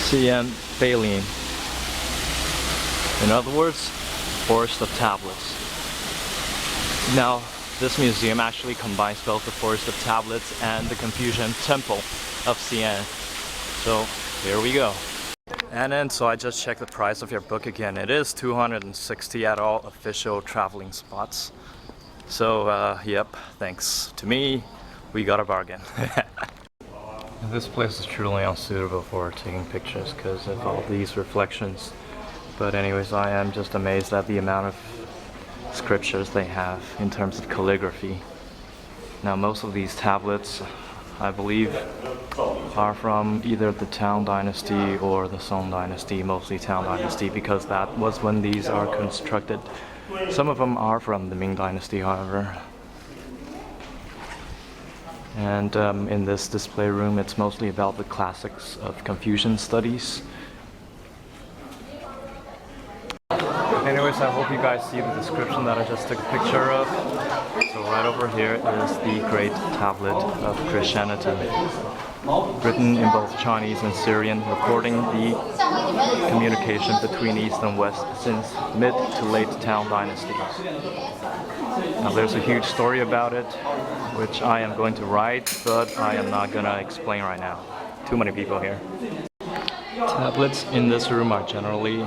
Xi'an Bailin. In other words, Forest of Tablets. Now, this museum actually combines both the Forest of Tablets and the Confucian Temple of Xi'an. So, here we go. And then, so I just checked the price of your book again. It is 260 at all official traveling spots. So, yep, thanks to me, we got a bargain. This place is truly unsuitable for taking pictures because of all these reflections. But anyways, I am just amazed at the amount of scriptures they have in terms of calligraphy. Now, most of these tablets, I believe, are from either the Tang Dynasty or the Song Dynasty, mostly Tang Dynasty, because that was when these are constructed. Some of them are from the Ming Dynasty, however. And in this display room, it's mostly about the classics of Confucian studies. Anyways, I hope you guys see the description that I just took a picture of. So right over here is the Great Tablet of Christianity, written in both Chinese and Syrian, recording the communication between East and West since mid to late Tang dynasties. Now there's a huge story about it, which I am going to write, but I am not going to explain right now. Too many people here. Tablets in this room are generally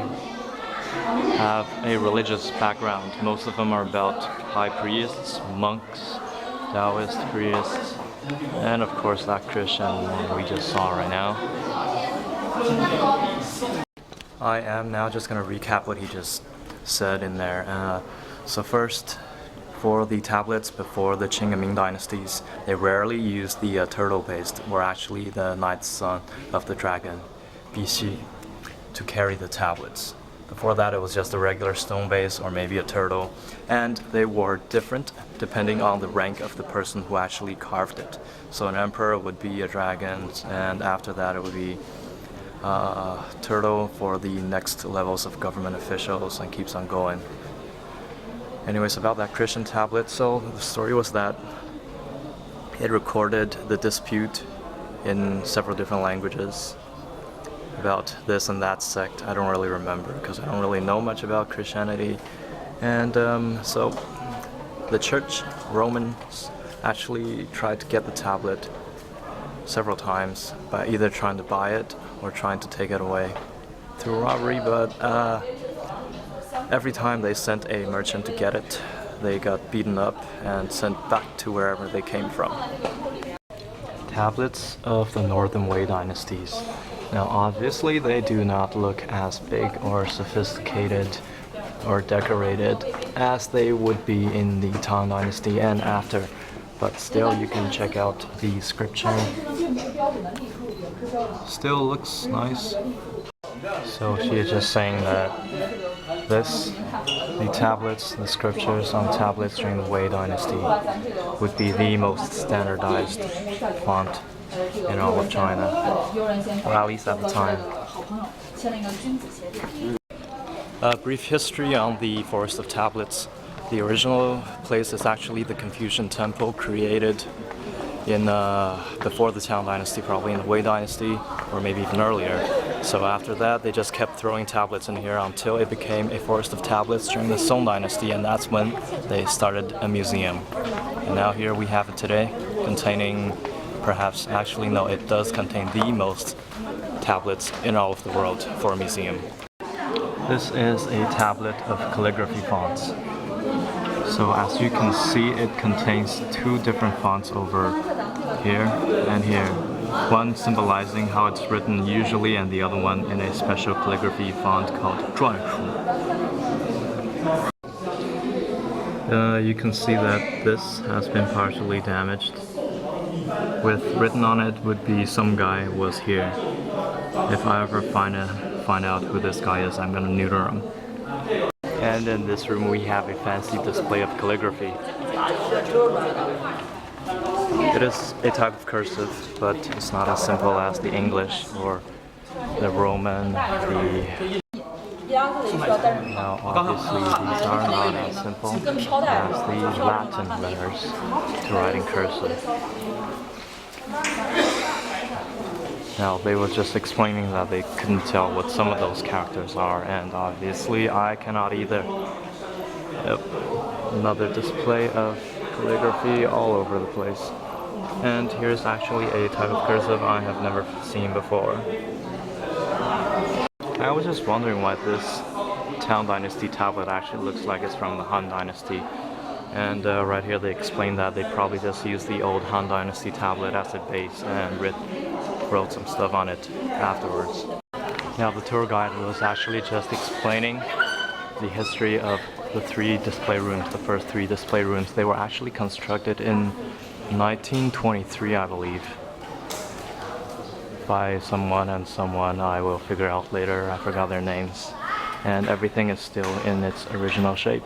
have a religious background. Most of them are about high priests, monks, Taoist priests, and of course that Christian one we just saw right now. I am now just going to recap what he just said in there. So first, for the tablets before the Qing and Ming dynasties, they rarely used the turtle paste, or actually the ninth son of the dragon, Bixi, to carry the tablets. Before that, it was just a regular stone base or maybe a turtle, and they were different depending on the rank of the person who actually carved it. So an emperor would be a dragon, and after that it would be a turtle for the next levels of government officials, and keeps on going. Anyways, about that Christian tablet, so the story was that it recorded the dispute in several different languages about this and that sect. I don't really remember because I don't really know much about Christianity. And so the church, Romans, actually tried to get the tablet several times by either trying to buy it or trying to take it away through robbery, but every time they sent a merchant to get it, they got beaten up and sent back to wherever they came from. Tablets of the Northern Wei dynasties. Now obviously they do not look as big or sophisticated or decorated as they would be in the Tang Dynasty and after, but still you can check out the scripture. Still looks nice. So she is just saying that the tablets, the scriptures on tablets during the Wei Dynasty would be the most standardized font in all of China, or at least at the time. A brief history on the Forest of Tablets. The original place is actually the Confucian Temple, created in before the Tang Dynasty, probably in the Wei Dynasty, or maybe even earlier. So after that, they just kept throwing tablets in here until it became a Forest of Tablets during the Song Dynasty, and that's when they started a museum. And now here we have it today, containing perhaps, actually no, it does contain the most tablets in all of the world for a museum. This is a tablet of calligraphy fonts. So as you can see, it contains two different fonts over here and here. One symbolizing how it's written usually, and the other one in a special calligraphy font called Zhuanshu. You can see that this has been partially damaged. With written on it would be "some guy was here." If I ever find out who this guy is, I'm gonna neuter him. And in this room we have a fancy display of calligraphy. It is a type of cursive, but it's not as simple as the English or the Roman, Now obviously these are not as simple as the Latin letters to write in cursive. Now, they were just explaining that they couldn't tell what some of those characters are, and obviously I cannot either. Yep, another display of calligraphy all over the place. And here's actually a type of cursive I have never seen before. I was just wondering why this Tang Dynasty tablet actually looks like it's from the Han Dynasty. And right here they explain that they probably just used the old Han Dynasty tablet as a base and wrote some stuff on it afterwards. Now the tour guide was actually just explaining the history of the three display rooms, the first three display rooms. They were actually constructed in 1923, I believe, by someone and someone I will figure out later. I forgot their names. And everything is still in its original shape.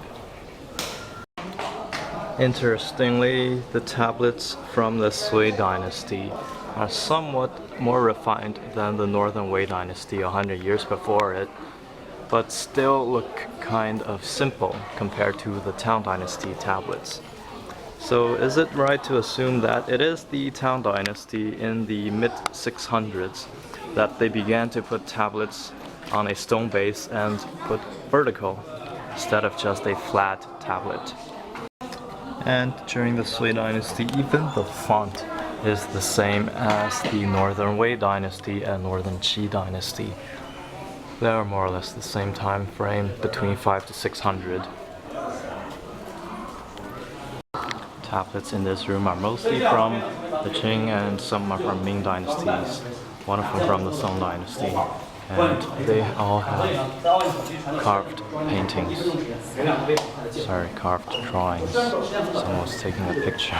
Interestingly, the tablets from the Sui dynasty are somewhat more refined than the Northern Wei dynasty 100 years before it, but still look kind of simple compared to the Tang dynasty tablets. So is it right to assume that it is the Tang dynasty in the mid-600s that they began to put tablets on a stone base and put vertical instead of just a flat tablet? And during the Sui dynasty, even the font is the same as the Northern Wei dynasty and Northern Qi dynasty. They are more or less the same time frame, between 5 to 600. Tablets in this room are mostly from the Qing and some are from Ming dynasties, one of them from the Song dynasty. And they all have carved paintings. Sorry, carved drawings. Someone was taking a picture.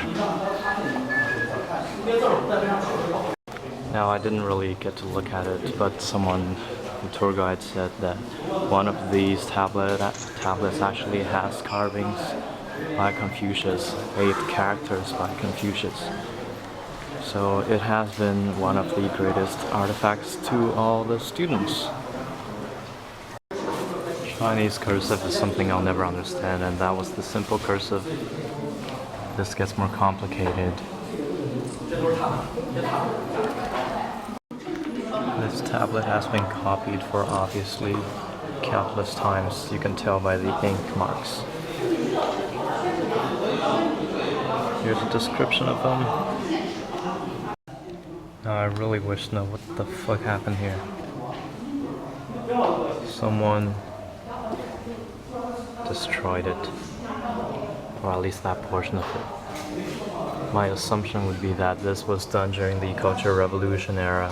Now, I didn't really get to look at it, but someone, the tour guide, said that one of these tablets actually has carvings by Confucius, 8 characters by Confucius. So it has been one of the greatest artifacts to all the students. Chinese cursive is something I'll never understand, and that was the simple cursive. This gets more complicated. This tablet has been copied for obviously countless times. You can tell by the ink marks. Here's a description of them. Now I really wish to know what the fuck happened here. Someone destroyed it, or at least that portion of it. My assumption would be that this was done during the Cultural Revolution era,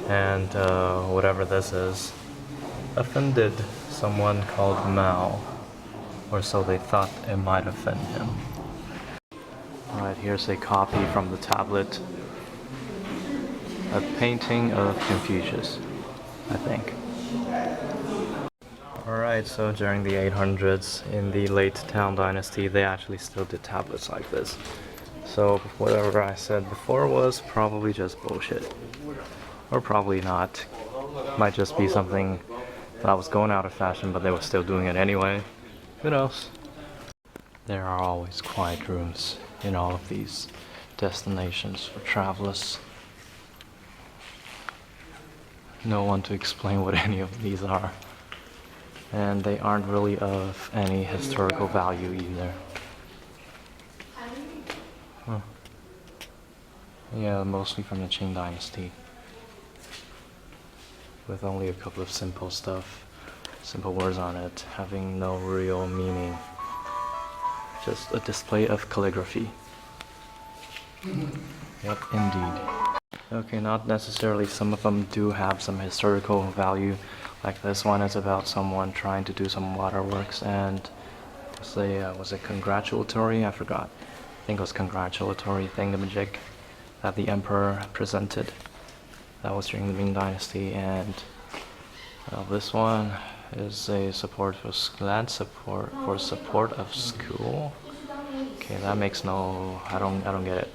and whatever this is offended someone called Mao, or so they thought it might offend him. Alright, here's a copy from the tablet. A painting of Confucius, I think. Alright, so during the 800s, in the late Tang Dynasty, they actually still did tablets like this. So whatever I said before was probably just bullshit. Or probably not. Might just be something that was going out of fashion, but they were still doing it anyway. Who knows? There are always quiet rooms in all of these destinations for travelers. No one to explain what any of these are. And they aren't really of any historical value either. Huh. Yeah, mostly from the Qing dynasty. With only a couple of simple words on it, having no real meaning. Just a display of calligraphy. Yep, indeed. Okay, not necessarily. Some of them do have some historical value. Like this one is about someone trying to do some waterworks, and was it congratulatory? I forgot. I think it was congratulatory thingamajig that the emperor presented. That was during the Ming Dynasty, and this one is a support of school. Okay, that makes no. I don't get it.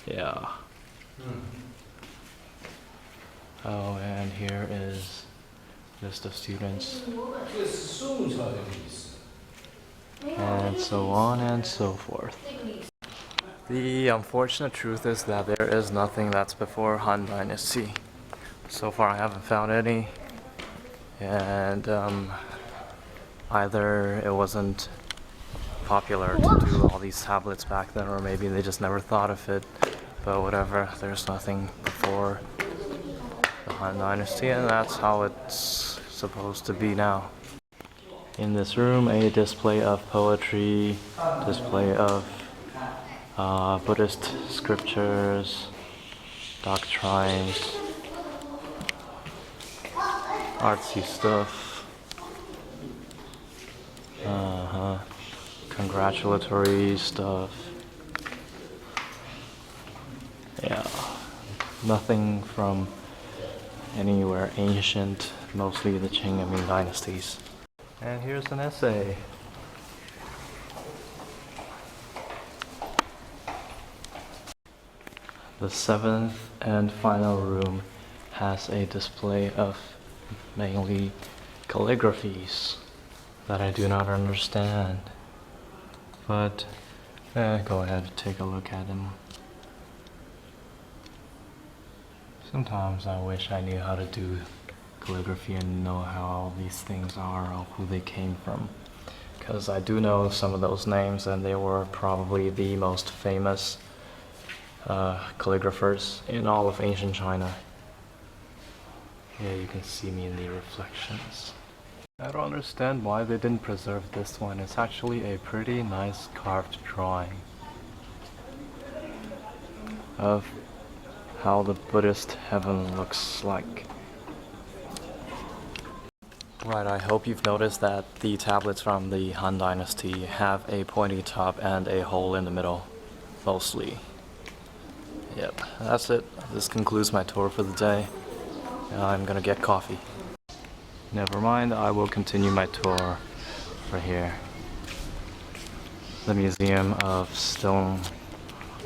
Yeah. Oh, and here is list of students. And so on and so forth. The unfortunate truth is that there is nothing that's before Han Dynasty. So far I haven't found any, and either it wasn't popular to do all these tablets back then, or maybe they just never thought of it, but whatever, there's nothing before the Han Dynasty, and that's how it's supposed to be now. In this room, a display of poetry, display of Buddhist scriptures, doctrines, artsy stuff, congratulatory stuff. Yeah, nothing from anywhere ancient, mostly the Qing and Ming dynasties. And here's an essay. The seventh and final room has a display of mainly calligraphies that I do not understand. But go ahead and take a look at them. Sometimes I wish I knew how to do calligraphy and know how all these things are or who they came from. Because I do know some of those names, and they were probably the most famous calligraphers in all of ancient China. Yeah, you can see me in the reflections. I don't understand why they didn't preserve this one. It's actually a pretty nice carved drawing of how the Buddhist heaven looks like. Right, I hope you've noticed that the tablets from the Han Dynasty have a pointy top and a hole in the middle, mostly. Yep, that's it. This concludes my tour for the day. I'm gonna get coffee. Never mind, I will continue my tour right here. The Museum of Stone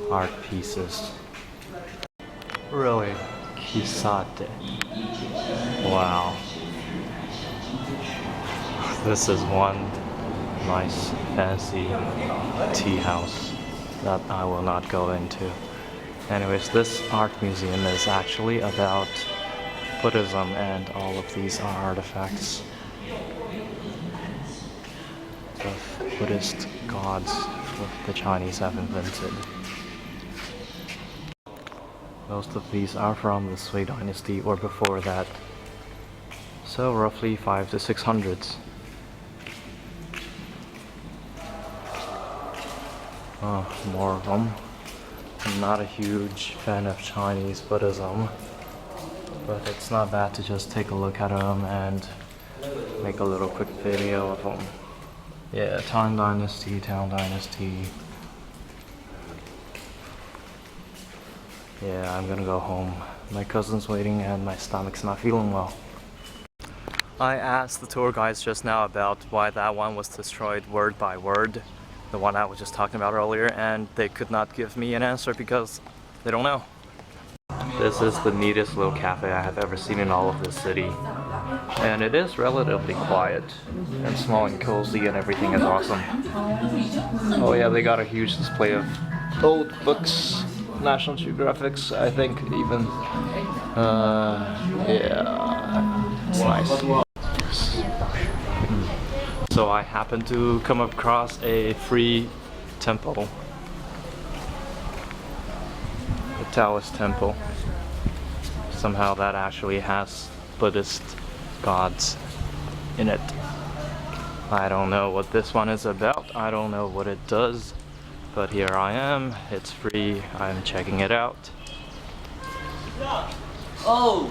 Art Pieces. Really? Kisate. Wow. This is one nice fancy tea house that I will not go into. Anyways, this art museum is actually about Buddhism, and all of these are artifacts of Buddhist gods that the Chinese have invented. Most of these are from the Sui Dynasty or before that, so roughly 5 to 600s. Oh, more of them. I'm not a huge fan of Chinese Buddhism, but it's not bad to just take a look at them and make a little quick video of them. Yeah, Tang Dynasty, Tang Dynasty. Yeah, I'm gonna go home. My cousin's waiting and my stomach's not feeling well. I asked the tour guides just now about why that one was destroyed word by word, the one I was just talking about earlier, and they could not give me an answer because they don't know. This is the neatest little cafe I have ever seen in all of this city. And it is relatively quiet and small and cozy, and everything is awesome. Oh yeah, they got a huge display of old books, National Geographics, I think even. Yeah, it's nice. So I happened to come across a free temple. The Taoist temple. Somehow that actually has Buddhist gods in it. I don't know what this one is about. I don't know what it does. But here I am. It's free. I'm checking it out. Oh!